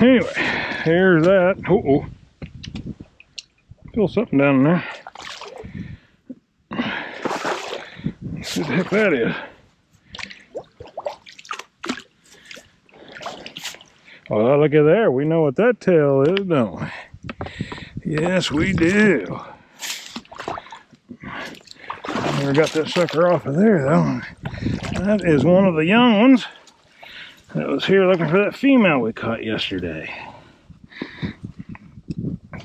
Anyway, here's that. Uh-oh. Feel something down there. Let's see what the heck that is. Oh, look at there. We know what that tail is, don't we? Yes, we do. Never got that sucker off of there, though. That is one of the young ones that was here looking for that female we caught yesterday.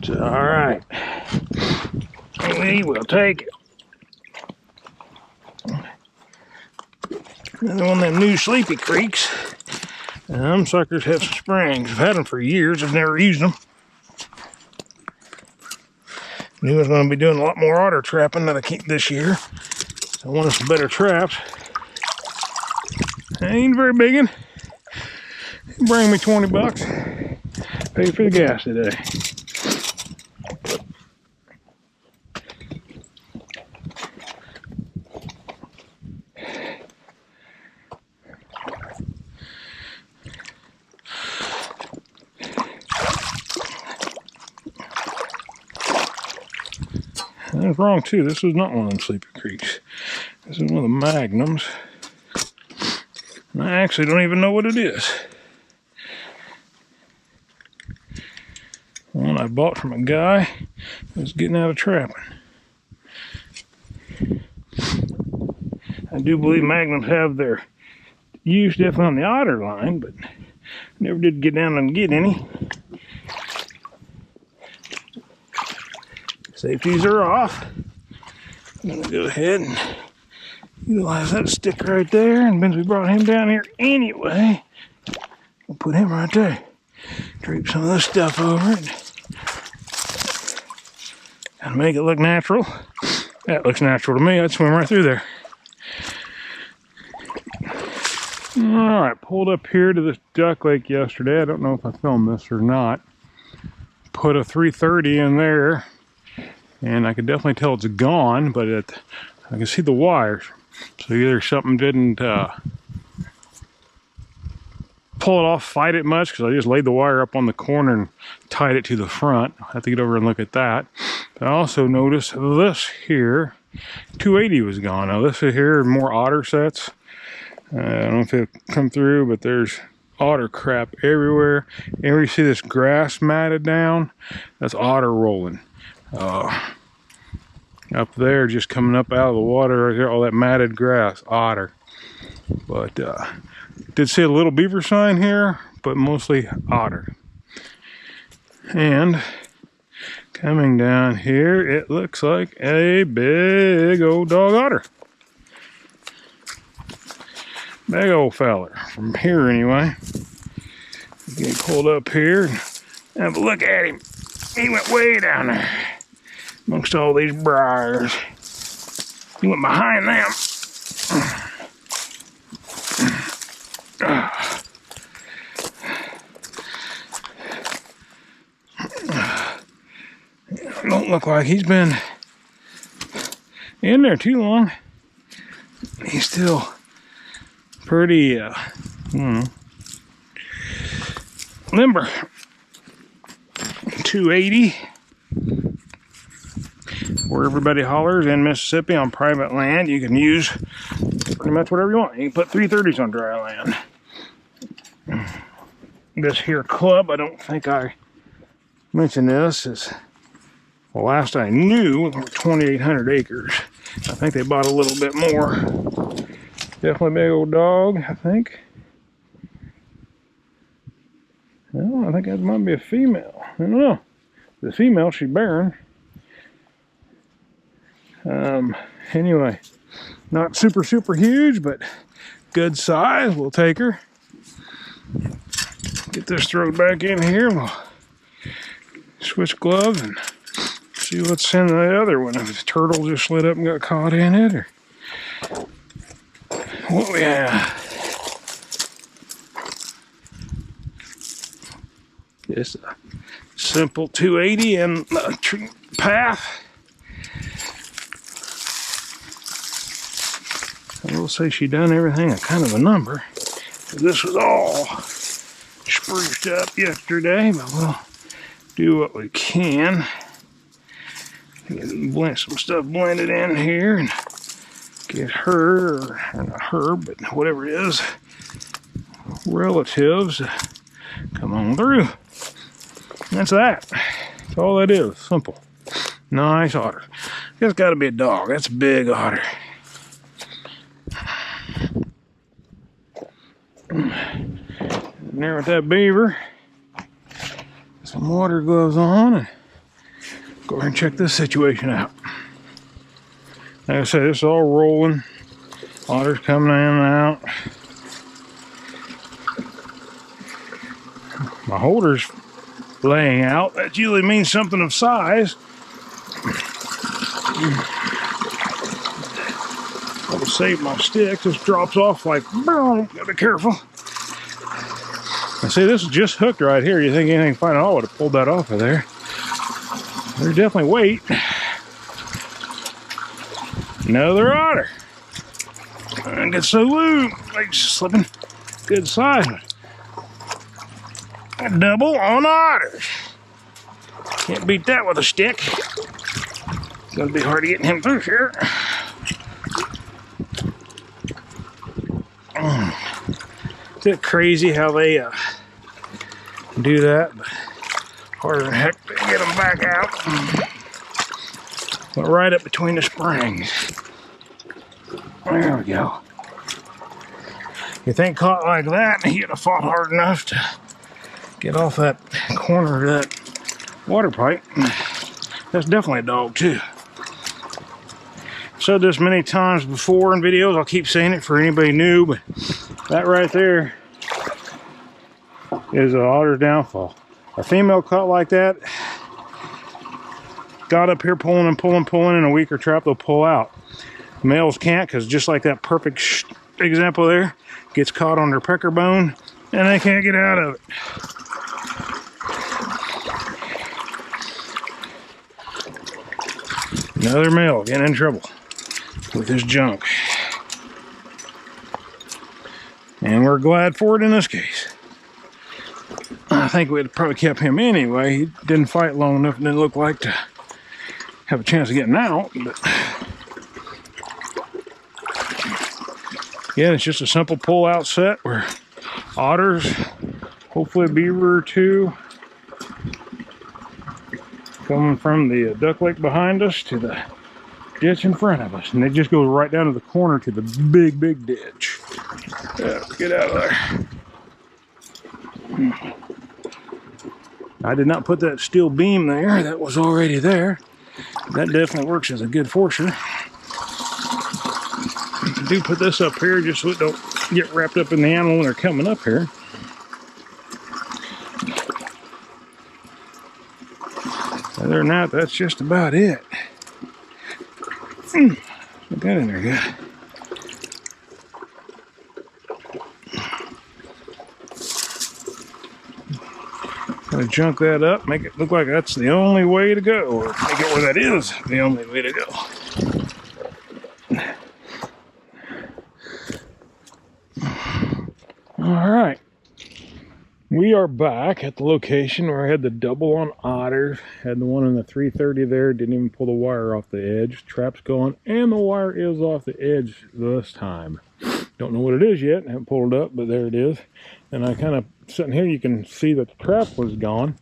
So, all right. We will take it. Another one of them new Sleepy Creeks. Them suckers have some springs. I've had them for years. I've never used them. Knew I was going to be doing a lot more otter trapping that I keep this year. So I wanted some better traps. Ain't very big one. Bring me 20 bucks. Pay for the gas today. That was wrong too. This was not one of them Sleepy Creeks. This is one of the Magnums. And I actually don't even know what it is. One I bought from a guy who was getting out of trapping. I do believe Magnums have their use definitely on the otter line, but never did get down and get any. Safeties are off. I'm gonna go ahead and utilize that stick right there, and since we brought him down here anyway, we'll put him right there. Drape some of this stuff over it. Gotta make it look natural. That looks natural to me. I'd swim right through there. Alright, pulled up here to this duck lake yesterday. I don't know if I filmed this or not. Put a 330 in there. And I can definitely tell it's gone, but I can see the wires. So either something didn't pull it off, fight it much, because I just laid the wire up on the corner and tied it to the front. I'll have to get over and look at that. But I also noticed this here, 280 was gone. Now this here, more otter sets. I don't know if it'll come through, but there's otter crap everywhere. And where you see this grass matted down, that's otter rolling. Up there, just coming up out of the water right there, all that matted grass, otter. But did see a little beaver sign here, but mostly otter. And coming down here, it looks like a big old dog otter. Big old feller, from here anyway. Get pulled up here and have a look at him. He went way down there amongst all these briars. He went behind them. Don't look like he's been in there too long. He's still pretty limber. 280. Where everybody hollers in Mississippi on private land, you can use pretty much whatever you want. You can put 330s on dry land. This here club, I don't think I mentioned this, is the last I knew, 2,800 acres. I think they bought a little bit more. Definitely a big old dog, I think. Well, I think that might be a female. I don't know. The female, she's barren. Anyway, not super huge, but good size. We'll take her. Get this thrown back in here. We'll switch gloves and see what's in the other one. If the turtle just slid up and got caught in it, or what we have. Just a simple 280 and a tree path. I will say she done everything a kind of a number. This was all spruced up yesterday, but we'll do what we can. Blend some stuff blended in here and get her, or not her, but whatever it is, relatives come on through. That's that. That's all that is. Simple. Nice otter. That's got to be a dog. That's a big otter. And there with that beaver. Some water gloves on and go ahead and check this situation out. Like I said, it's all rolling. Water's coming in and out. My holder's laying out. That usually means something of size. I'll save my stick. This drops off like, boom. Gotta be careful. I see this is just hooked right here. You think anything fine at all would have pulled that off of there. There's definitely weight. Another otter. I get so loose, like slipping. Good size. A double on otters. Can't beat that with a stick. It's gonna be hard to get him through here. Is it crazy how they do that? Harder than heck to get them back out. But right up between the springs. There we go. You think caught like that, and he'd have fought hard enough to get off that corner of that water pipe. That's definitely a dog too. I've said this many times before in videos. I'll keep saying it for anybody new, but that right there is an otter's downfall. A female caught like that, got up here pulling and pulling, in a weaker trap, they'll pull out. Males can't, because just like that perfect example there, gets caught on their pecker bone and they can't get out of it. Another male getting in trouble with his junk. And we're glad for it in this case. I think we'd probably kept him anyway. He didn't fight long enough and didn't look like to have a chance of getting out. But yeah, it's just a simple pull-out set where otters, hopefully a beaver or two, coming from the duck lake behind us to the ditch in front of us. And they just go right down to the corner to the big, big ditch. Yeah, get out of there. I did not put that steel beam there. That was already there. That definitely works as a good forcer. I do put this up here just so it don't get wrapped up in the animal when they're coming up here. Other than that, that's just about it. Put that in there good. Gonna junk that up, make it look like that's the only way to go, or make it where that is the only way to go. All right, we are back at the location where I had the double on otters, had the one in the 330 there, didn't even pull the wire off the edge. Trap's gone, and the wire is off the edge this time. Don't know what it is yet, I haven't pulled it up, but there it is. And I kind of, sitting here, you can see that the trap was gone.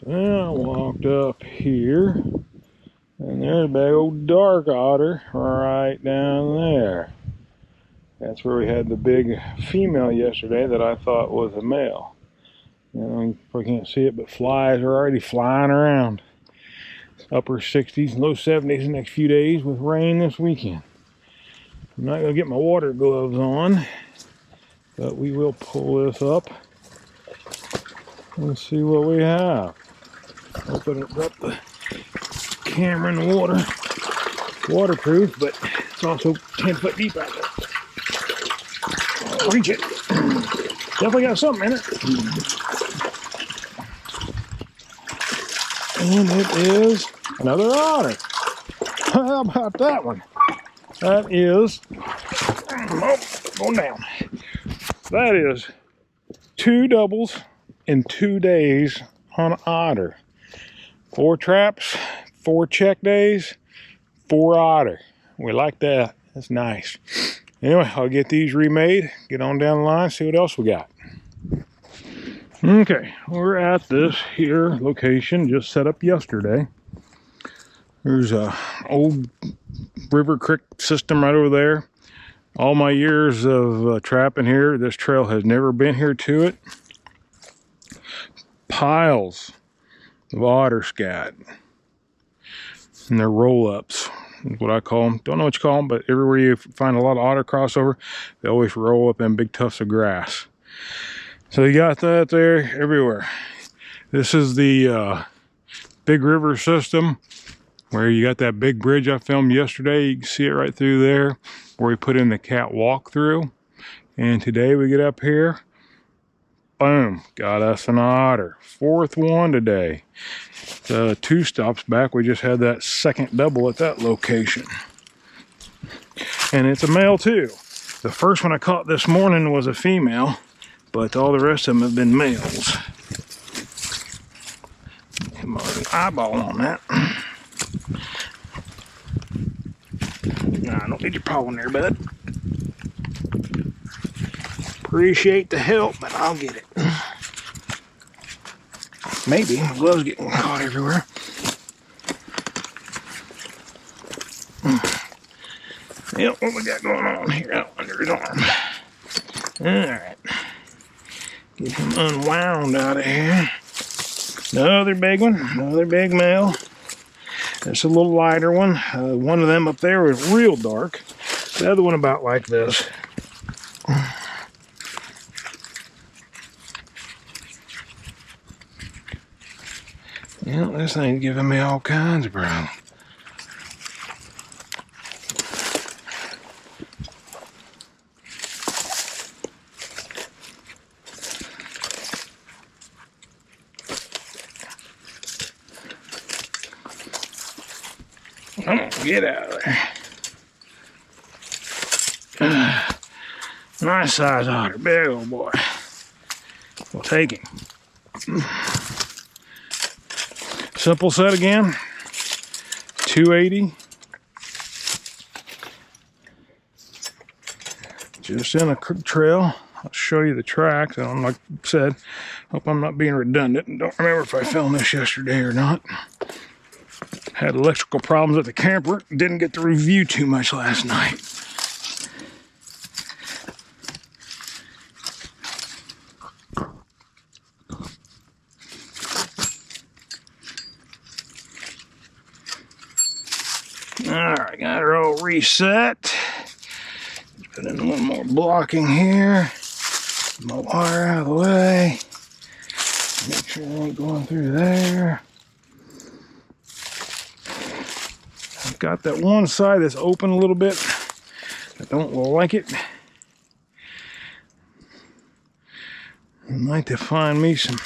And I walked up here, and there's a big old dark otter right down there. That's where we had the big female yesterday that I thought was a male. You know, you probably can't see it, but flies are already flying around. Upper 60s, low 70s the next few days with rain this weekend. I'm not going to get my water gloves on, but we will pull this up and see what we have. Hope I don't drop the camera in the water. Waterproof, but it's also 10 foot deep out there. I'll reach it. Definitely got something in it. And it is another otter. How about that one? That is, oh, going down. That is 2 doubles in 2 days on otter. 4 traps, 4 check days, 4 otter. We like that. That's nice. Anyway, I'll get these remade, get on down the line, see what else we got. Okay, we're at this here location just set up yesterday. There's a old river creek system right over there. All my years of trapping here, this trail has never been here to it. Piles of otter scat. And they're roll-ups, is what I call them. Don't know what you call them, but everywhere you find a lot of otter crossover, they always roll up in big tufts of grass. So you got that there everywhere. This is the big river system where you got that big bridge I filmed yesterday. You can see it right through there where we put in the cat walk through. And today we get up here. Boom, got us an otter. 4th one today. 2 stops back, we just had that second double at that location. And it's a male too. The first one I caught this morning was a female, but all the rest of them have been males. Get my eyeball on that. Nah, I don't need your paw in there, bud. Appreciate the help, but I'll get it. Maybe. My gloves getting caught everywhere. Yep, what we got going on here out under his arm? Alright. Get him unwound out of here. Another big one. Another big male. It's a little lighter one. One of them up there was real dark. The other one about like this. You know, this thing's giving me all kinds of problems. Come on, get out of there. Nice size otter, big old boy. We'll take him. Simple set again, 280. Just in a creek trail. I'll show you the tracks. Like I said, hope I'm not being redundant. Don't remember if I filmed this yesterday or not. Had electrical problems at the camper. Didn't get to review too much last night. Alright, got her all reset. Just put in a little more blocking here. My wire out of the way. Make sure it ain't going through there. I've got that one side that's open a little bit. I don't like it. I'd like to find me some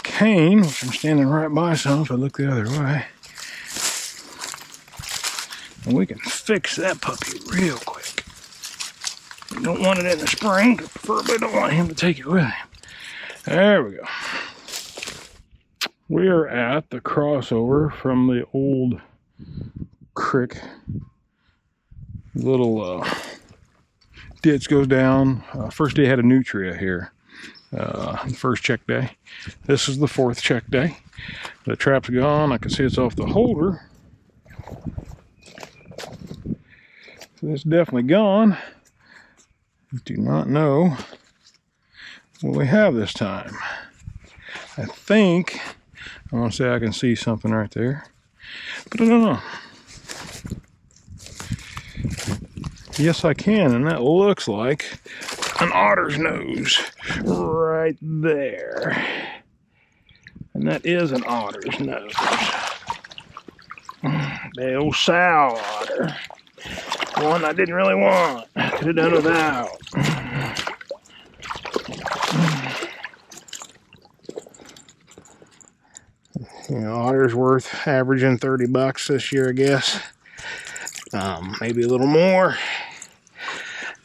cane, which I'm standing right by some if I look the other way. And we can fix that puppy real quick. We don't want it in the spring, but preferably don't want him to take it with him. There we go. We are at the crossover from the old creek. Little ditch goes down. First day had a nutria here. First check day. This is the 4th check day. The trap's gone. I can see it's off the holder. So it's definitely gone. Do not know what we have this time. I think, I want to say I can see something right there, but I don't know. Yes, I can, and that looks like an otter's nose right there. And that is an otter's nose. The old sow otter. One I didn't really want. Could have done without. You know, otter's worth averaging 30 bucks this year, I guess. Maybe a little more.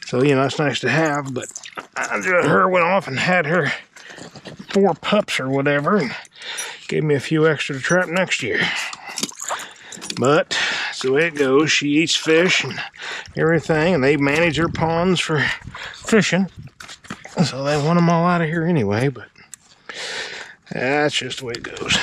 So, you know, it's nice to have, but her went off and had her 4 pups or whatever, and gave me a few extra to trap next year. But that's the way it goes. She eats fish and everything, and they manage their ponds for fishing. So they want them all out of here anyway, but that's just the way it goes.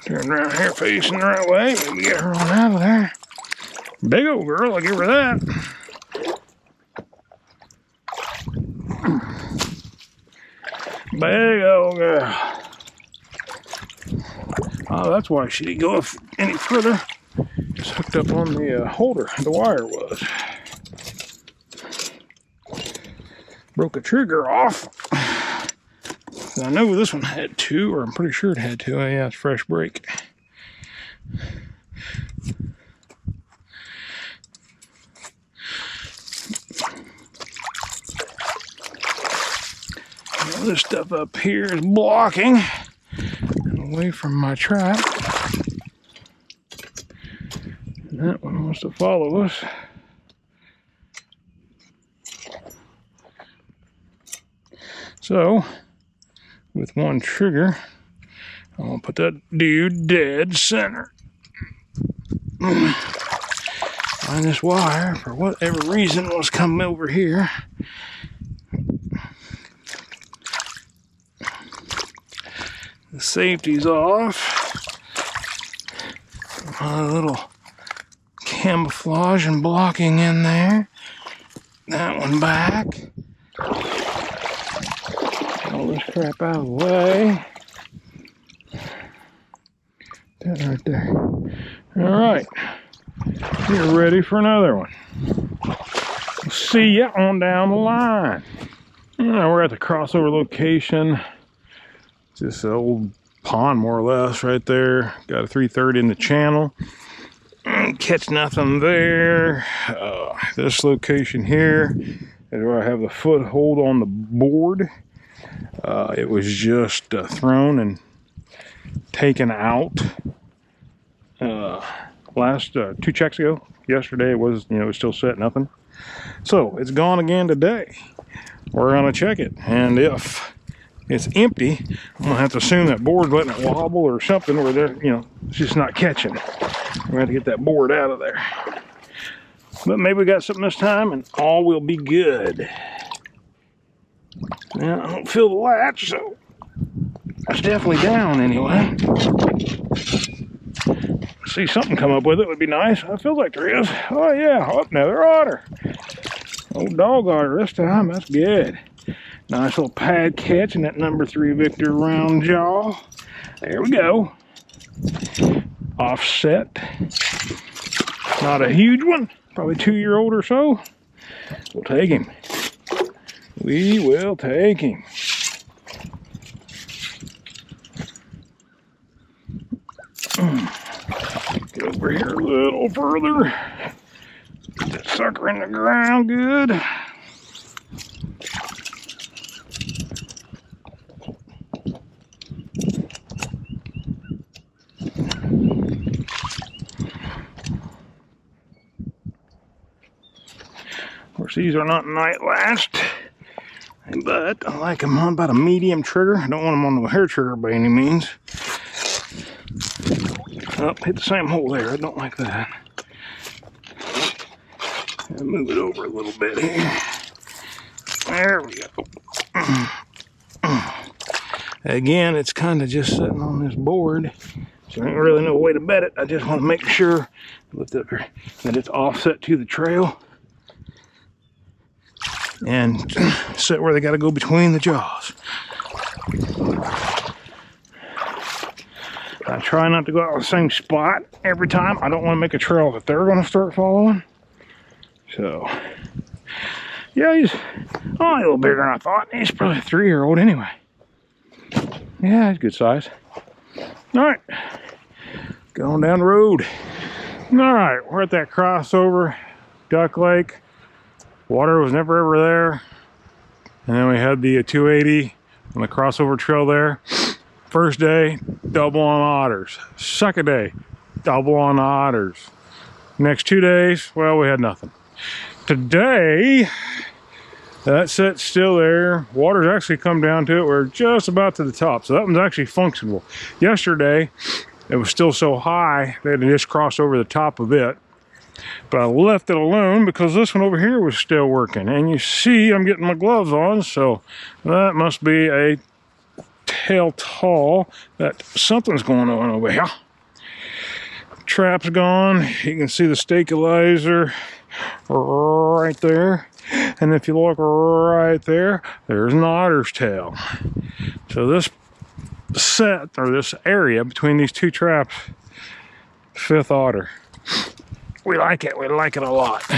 Turn around here facing the right way. Maybe get her on out of there. Big old girl, I'll give her that. Big old girl. Oh, that's why she didn't go any further. Just hooked up on the holder, the wire was. Broke a trigger off. I know this one had 2, or I'm pretty sure it had 2. Oh, yeah, it's fresh break. Now, this stuff up here is blocking away from my trap. And that one wants to follow us. So, with one trigger, I'm gonna put that dude dead center. And this wire, for whatever reason, was coming over here. The safety's off. A little camouflage and blocking in there. That one back. All this crap out of the way. That right there. All right. You're ready for another one. We'll see ya on down the line. Now we're at the crossover location. Just an old pond, more or less, right there. Got a 3/3 in the channel. Catch nothing there. This location here is where I have the foothold on the board. It was just thrown and taken out last 2 checks ago. Yesterday it was, it was still set, nothing. So it's gone again today. We're gonna check it, and if it's empty, I'm gonna have to assume that board's letting it wobble or something, where they're, it's just not catching. We're gonna have to get that board out of there. But maybe we got something this time, and all will be good. Now, I don't feel the latch, so that's definitely down anyway. See something come up with it would be nice. I feel like there is. Oh yeah, oh, another otter. Old dog otter this time, that's good. Nice little pad catch in that number 3 Victor round jaw. There we go. Offset. Not a huge one, probably 2-year-old or so. We'll take him. We will take him. Get over here a little further. Get that sucker in the ground good. Of course, these are not night last, but I like them on about a medium trigger. I don't want them on the hair trigger by any means. Oh, hit the same hole there. I don't like that. I'll move it over a little bit here. There we go. Again, it's kind of just sitting on this board, so I don't really know a way to bet it. I just want to make sure that it's offset to the trail and set where they got to go between the jaws. I try not to go out the same spot every time. I don't want to make a trail that they're going to start following. So, yeah, he's only a little bigger than I thought. He's probably a 3-year-old anyway. Yeah, he's good size. All right, going down the road. All right, we're at that crossover, Duck Lake. Water was never ever there. And then we had the 280 on the crossover trail there. First day, double on otters. Second day, double on otters. Next 2 days, well, we had nothing. Today, that set's still there. Water's actually come down to it. We're just about to the top, so that one's actually functional. Yesterday, it was still so high that it just crossed over the top of it. But I left it alone because this one over here was still working. And you see I'm getting my gloves on, so that must be a telltale that something's going on over here. Trap's gone. You can see the stabilizer right there. And if you look right there, there's an otter's tail. So this set, or this area between these two traps, 5th otter. We like it a lot.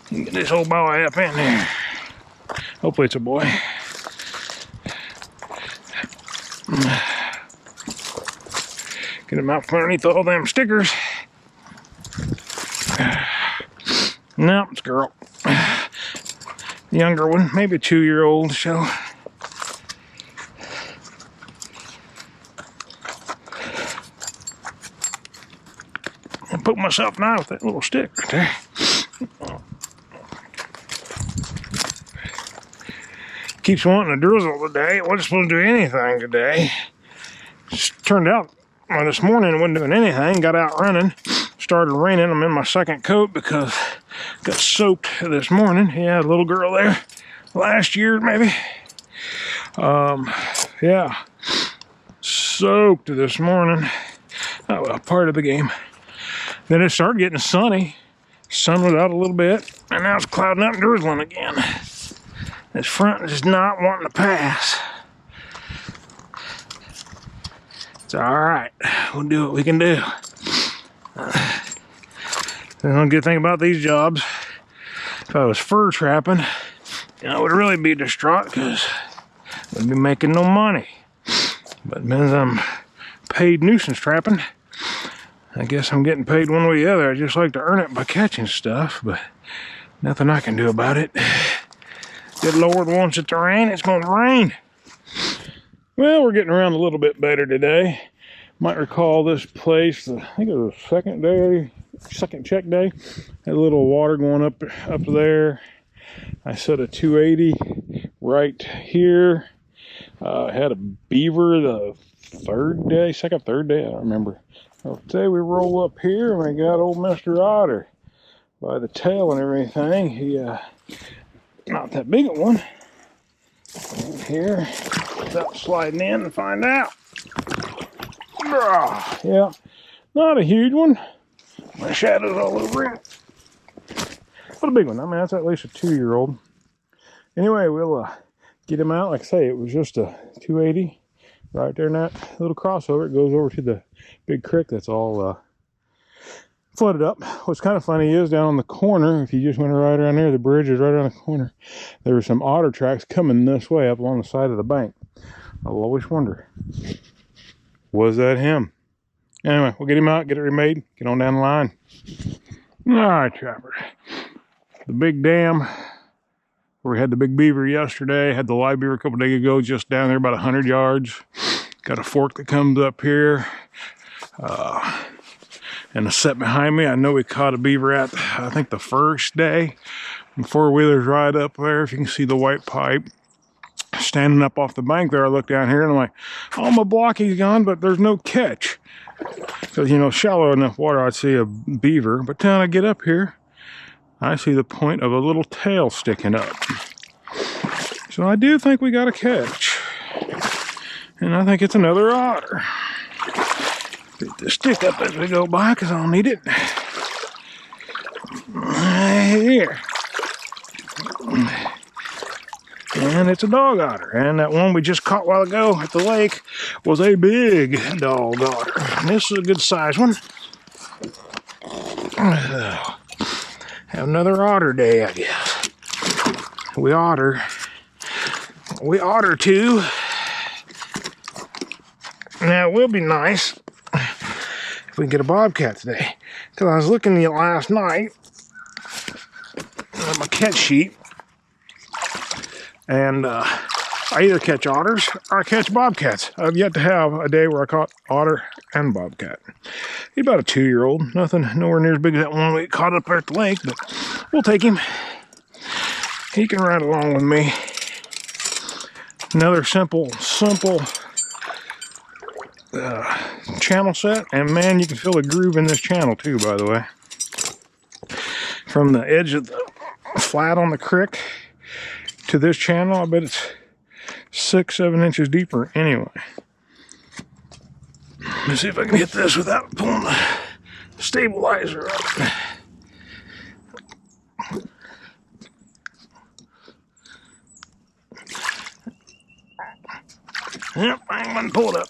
Get this old boy up in there. Hopefully it's a boy. Get him out from underneath all them stickers. No, it's a girl. The younger one, maybe a 2-year-old, so. I put myself now with that little stick right there. Keeps wanting to drizzle today. It wasn't supposed to do anything today. Just turned out well, this morning it wasn't doing anything. Got out running. Started raining. I'm in my 2nd coat because I got soaked this morning. Yeah, a little girl there. Last year maybe. Yeah. Soaked this morning. Oh, well, part of the game. Then it started getting sunny. Sun was out a little bit. And now it's clouding up and drizzling again. This front is not wanting to pass. It's alright. We'll do what we can do. The one good thing about these jobs, if I was fur trapping, I would really be distraught because I'd be making no money. But since I'm paid nuisance trapping, I guess I'm getting paid one way or the other. I just like to earn it by catching stuff, but nothing I can do about it. Good Lord wants it to rain, it's going to rain. Well, we're getting around a little bit better today. Might recall this place, I think it was the second check day. Had a little water going up there. I set a 280 right here. Had a beaver the third day, third day, I don't remember. Well, today we roll up here and we got old Mr. Otter by the tail and everything. He, not that big a one. Here, without sliding in and find out. Yeah, not a huge one. My shadow's all over it. But a big one. I mean, that's at least a 2-year-old. Anyway, we'll get him out. Like I say, it was just a 280 right there in that little crossover. It goes over to the big creek that's all flooded up. What's kind of funny is down on the corner, if you just went right around there, the bridge is right around the corner. There were some otter tracks coming this way up along the side of the bank. I'll always wonder, was that him? Anyway, we'll get him out, get it remade, get on down the line. All right, Trapper. The big dam where we had the big beaver yesterday, had the live beaver a couple days ago, just down there about 100 yards. Got a fork that comes up here. And the set behind me, I know we caught a beaver at, I think, the first day. And 4-wheelers right up there. If you can see the white pipe standing up off the bank there, I look down here and I'm like, oh, my blocking's gone, but there's no catch. Because, you know, shallow enough water, I'd see a beaver. But then I get up here, I see the point of a little tail sticking up. So I do think we got a catch. And I think it's another otter. Get the stick up as we go by because I'll need it. Here. And it's a dog otter. And that one we just caught a while ago at the lake was a big dog otter. And this is a good size one. Have another otter day, I guess. We otter too. Now it will be nice if we can get a bobcat today. Because I was looking at last night at my catch sheet, and I either catch otters or I catch bobcats. I've yet to have a day where I caught otter and bobcat. He's about a 2-year-old. Nothing, nowhere near as big as that one we caught up there at the lake, but we'll take him. He can ride along with me. Another simple channel set, and man, you can feel the groove in this channel too, by the way. From the edge of the flat on the creek to this channel, I bet it's 6-7 inches deeper anyway. Let me see if I can hit this without pulling the stabilizer up. Yep, I'm gonna pull it up.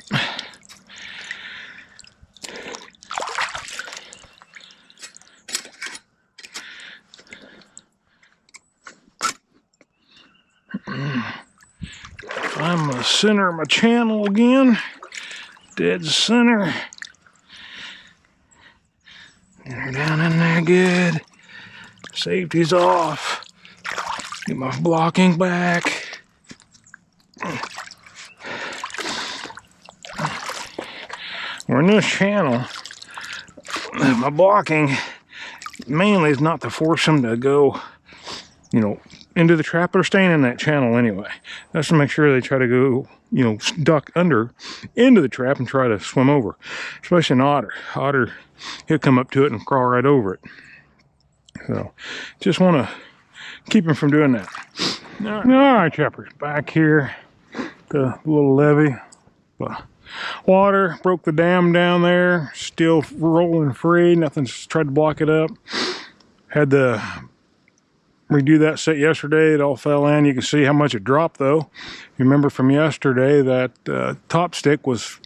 I'm the center of my channel again. Dead center. They're down in there good. Safety's off. Get my blocking back. We're in this channel. My blocking mainly is not to force them to go, you know, into the trap. They're staying in that channel anyway. That's to make sure they try to go, you know, duck under into the trap and try to swim over. Especially an otter. Otter, he'll come up to it and crawl right over it. So, just want to keep him from doing that. All right, trappers, back here. The little levee. Water broke the dam down there. Still rolling free. Nothing's tried to block it up. Had the redo that set yesterday. It all fell in. You can see how much it dropped though. You remember from yesterday that top stick was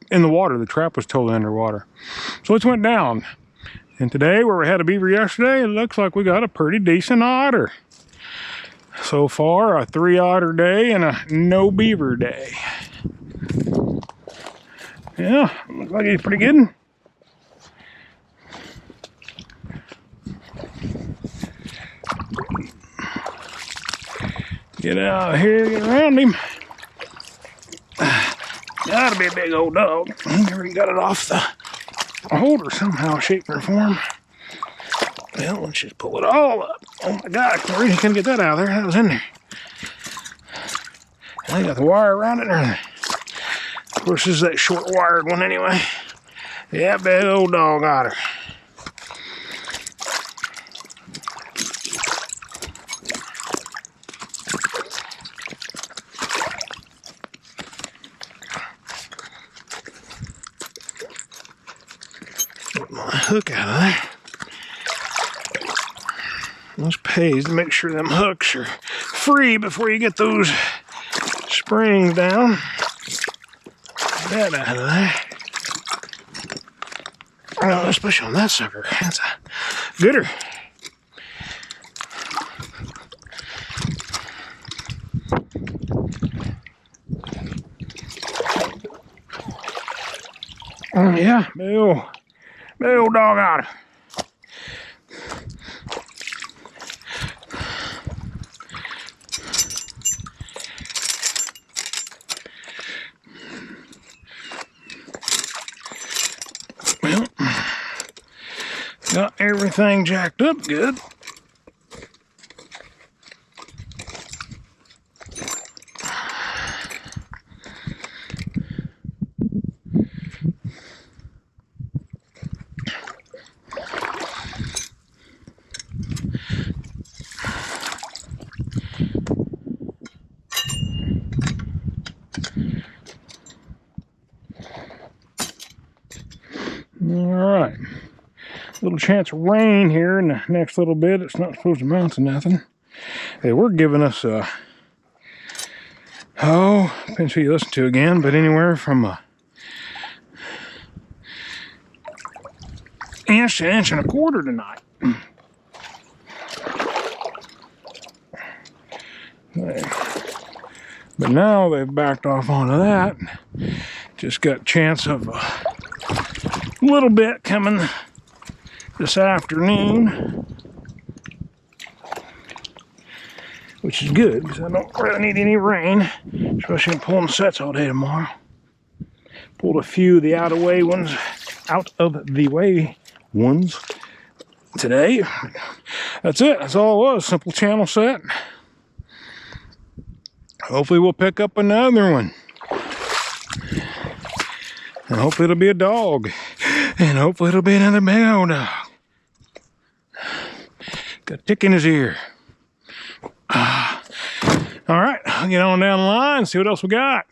in the water. The trap was totally underwater. So it went down. And today, where we had a beaver yesterday, it looks like we got a pretty decent otter. So far, a 3 otter day and a no beaver day. Yeah, looks like he's pretty good. Get out of here, get around him. Gotta be a big old dog. He already got it off the holder somehow, shape or form. Well, let's just pull it all up. Oh my gosh, I really couldn't get that out of there. That was in there. I got the wire around it and everything. Of course, this is that short wired one anyway. Yeah, big old dog otter. Get my hook out of there. This pays to make sure them hooks are free before you get those springs down. Get that out of there. Oh, especially on that sucker. That's a gooder. Oh yeah, big old dog otter. Well, got everything jacked up good. Alright, little chance of rain here in the next little bit. It's not supposed to amount to nothing. They were giving us depends who you listen to again, but anywhere from a inch to inch and a quarter tonight. But now they've backed off onto that. Just got a chance of a little bit coming this afternoon. which is good because I don't really need any rain, especially in pulling sets all day tomorrow. Pulled a few of the out of the way ones today. That's it. That's all it was. Simple channel set. Hopefully we'll pick up another one. And hopefully it'll be a dog. And hopefully it'll be another big old dog. Got a tick in his ear. All right, I'll get on down the line and see what else we got.